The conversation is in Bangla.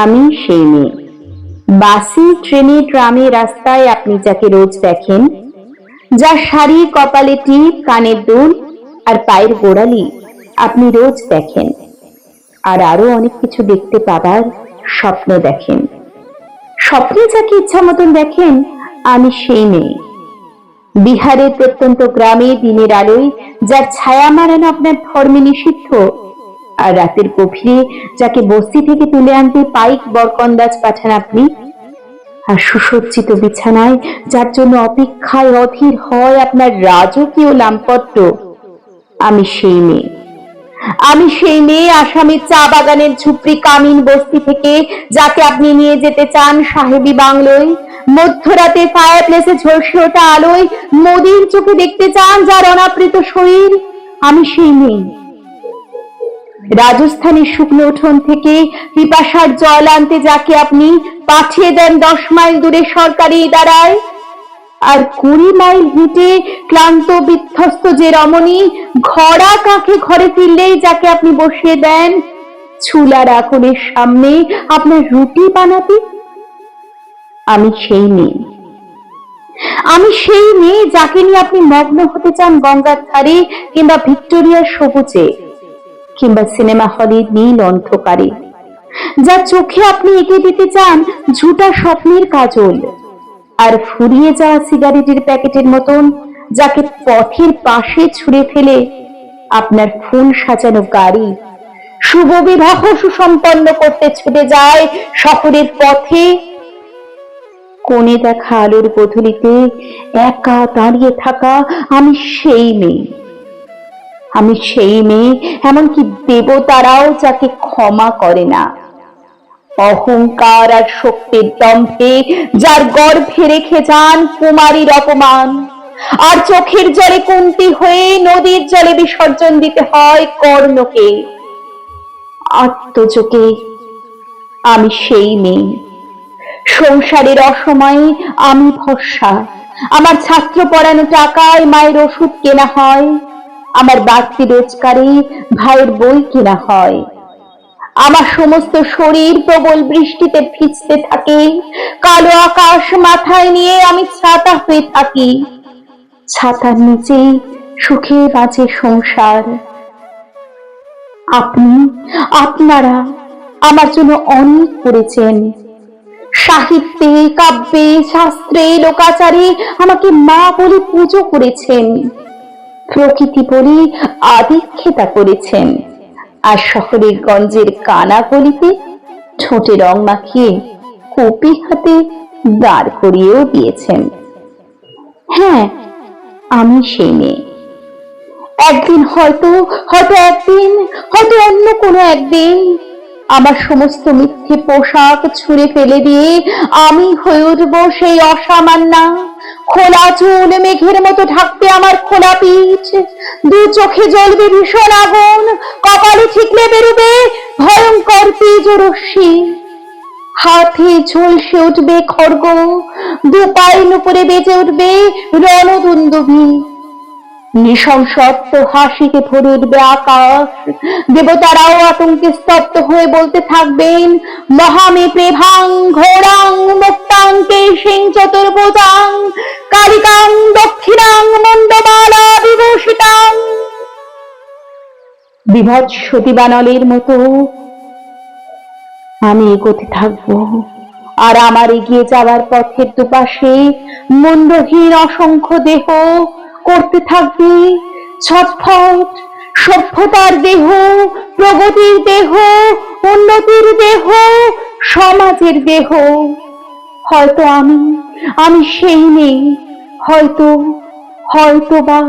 আমি সেই মেয়ে। বাসে, ট্রেনে, ট্রামে, রাস্তায় আপনি যাকে রোজ দেখেন, যার শাড়ি, কপালে টিপ, কানের দুল আর পায়ের গোড়ালি আপনি রোজ দেখেন, আর আরো অনেক কিছু দেখতে পাবার স্বপ্ন দেখেন। স্বপ্নে যাকে ইচ্ছা মতন দেখেন, আমি সেই মেয়ে। বিহারের প্রত্যন্ত গ্রামে দিনের আলোয় যার ছায়া মারানো আপনার ধর্মে নিষিদ্ধ, আর রাতের গভীরে যাকে বস্তি থেকে তুলে আনতে পাইক বরকন্দাজ পাঠান আপনি, আর সুসজ্জিত বিছানায় যার জন্য অপেক্ষায় অধীর হয় আপনার রাজকীয় লামপট্ট, আমি সেই মেয়ে। আমি সেই মেয়ে আসামের চা বাগানের ঝুপড়ি কামিন বস্তি থেকে যাকে আপনি নিয়ে যেতে চান সাহেবি বাংলোয়, মধ্যরাতে ফায়ার প্লেসে ঝলসে ওঠা আলোয় নদীর চোখে দেখতে চান যার অনাবৃত শরীর, আমি সেই মেয়ে। রাজস্থানের শুকনো উঠোন থেকে পিপাসার জল আনতে যাকে আপনি পাঠিয়ে দেন 10 মাইল দূরে সরকারি ইদারায়, আর 20 মাইল হেঁটে ক্লান্ত বিধ্বস্ত যে রমণী ঘোড়া কাঁখে ঘরে ফিরলেই যাকে আপনি বসিয়ে দেন চুলার আগুনের সামনে আপনার রুটি বানাতে, আমি সেই মেয়ে। আমি সেই মেয়ে যাকে নিয়ে আপনি মগ্ন হতে চান গঙ্গার ধারে, কিংবা ভিক্টোরিয়ার সবুজে, কিংবা সিনেমা হলের নীল অন্ধকারে, যার চোখে আপনি এঁকে দিতে চান ঝুটা স্বপ্নের কাজল, আর ফুরিয়ে যাওয়া সিগারেটের প্যাকেটের মতন যাকে পথের পাশে ছুঁড়ে ফেলে আপনার ফুল সাজানো গাড়ি শুভ বিবাহ সুসম্পন্ন করতে ছুটে যায় শহরের পথে। কোণে দেখা আলোর গধূলিতে একা দাঁড়িয়ে থাকা আমি সেই মেয়ে। আমি সেই মেয়ে, এমনকি দেবতারাও যাকে ক্ষমা করে না। অহংকার আর শক্তির দম্ভে যার গর্ভে রেখে যান কুমারীর অপমান, আর চোখের জলে কুন্তি হয়ে নদীর জলে বিসর্জন দিতে হয় কর্ণকে। আত্মযোগে আমি সেই মেয়ে। সংসারের অসময়ে আমি ভরসা। আমার ছাত্র পড়ানো টাকায় মায়ের ওষুধ কেনা হয়, আমার বাড়তি রোজগারে ভাইয়ের বই কেনা হয়। আমার সমস্ত শরীর প্রবল বৃষ্টিতে ভিজতে থাকে, কালো আকাশ মাথায় নিয়ে আমি ছাতা হয়ে থাকি। ছাতার নিচে সুখে বাঁচে সংসার। আপনি, আপনারা আমার জন্য অনেক করেছেন। সাহিত্যে, কাব্যে, শাস্ত্রে, লোকাচারে আমাকে মা বলে পুজো করেছেন, প্রকৃতি বলে আদিক্ষেতা করেছেন, আর শহরের গঞ্জের কানা গলিতে ঠোঁটে রং মাখিয়ে কপি হাতে দাঁড় করিয়েও দিয়েছেন। হ্যাঁ, আমি সেই মেয়ে। একদিন হয়তো অন্য কোনো একদিন আমার সমস্ত মিথ্যে পোশাক ছুঁড়ে ফেলে দিয়ে আমি হয়ে উঠবো সেই অসামান্যা। খোলা চুল মেঘের মতো ঢাকতে আমার খোলা পিঠ, দু চোখে জ্বলবে ভীষণ আগুন, কপালে ঠিকলে বেরোবে ভয়ঙ্কর তেজ রশ্মি, হাতে ঝলসে উঠবে খড়গ, দু পায়ের উপরে বেজে উঠবে রণদুন্দুভি, নৃশংসত্ব হাসিতে ভরে উঠবে আকাশ। দেবতারাও আতঙ্কে স্তব্ধ হয়ে বলতে থাকবেন, মহামে প্রেভাং ঘোরাং মুক্তাং কেশিং চতুর্ভুজাং কালিকাং দক্ষিণাং মণ্ডমালা বিভূষিতাং। বিভৎস সতীবানলের মতো আমি এগোতে থাকবো, আর আমার এগিয়ে যাওয়ার পথের দুপাশে মুন্ডহীন অসংখ্য দেহ করতে থাকবে ছটফট। সভ্যতার দেহ, প্রগতির দেহ, উন্নতির দেহ, সমাজের দেহ। হয়তো আমি সেই মেয়ে, হয়তো বা